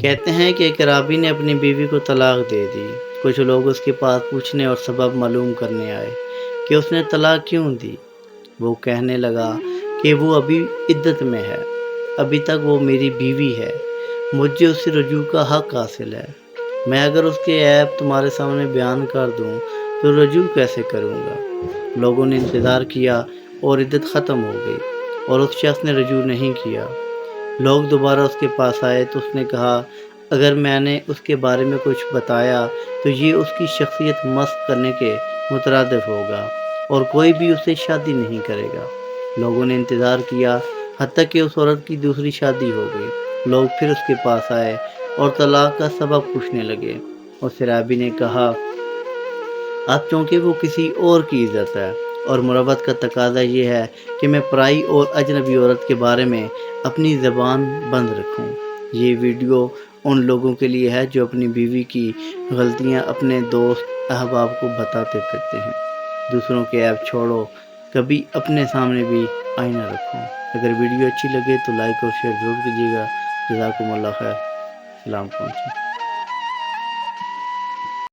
کہتے ہیں کہ ایک رابی نے اپنی بیوی کو طلاق دے دی۔ کچھ لوگ اس کے پاس پوچھنے اور سبب معلوم کرنے آئے کہ اس نے طلاق کیوں دی۔ وہ کہنے لگا کہ وہ ابھی عدت میں ہے، ابھی تک وہ میری بیوی ہے، مجھے اس سے رجوع کا حق حاصل ہے۔ میں اگر اس کے عیب تمہارے سامنے بیان کر دوں تو رجوع کیسے کروں گا؟ لوگوں نے انتظار کیا اور عدت ختم ہو گئی اور اس شخص نے رجوع نہیں کیا۔ لوگ دوبارہ اس کے پاس آئے تو اس نے کہا، اگر میں نے اس کے بارے میں کچھ بتایا تو یہ اس کی شخصیت مسخ کرنے کے مترادف ہوگا اور کوئی بھی اس سے شادی نہیں کرے گا۔ لوگوں نے انتظار کیا حتیٰ کہ اس عورت کی دوسری شادی ہو گئی۔ لوگ پھر اس کے پاس آئے اور طلاق کا سبب پوچھنے لگے۔ اس رابی نے کہا، اب چونکہ وہ کسی اور کی عزت ہے اور مروت کا تقاضا یہ ہے کہ میں پرائی اور اجنبی عورت کے بارے میں اپنی زبان بند رکھوں۔ یہ ویڈیو ان لوگوں کے لیے ہے جو اپنی بیوی کی غلطیاں اپنے دوست احباب کو بتاتے پھرتے ہیں۔ دوسروں کے عیب چھوڑو، کبھی اپنے سامنے بھی آئینہ رکھو۔ اگر ویڈیو اچھی لگے تو لائک اور شیئر ضرور کیجیے گا۔ جزاکم اللہ خیر۔ سلام پہنچے۔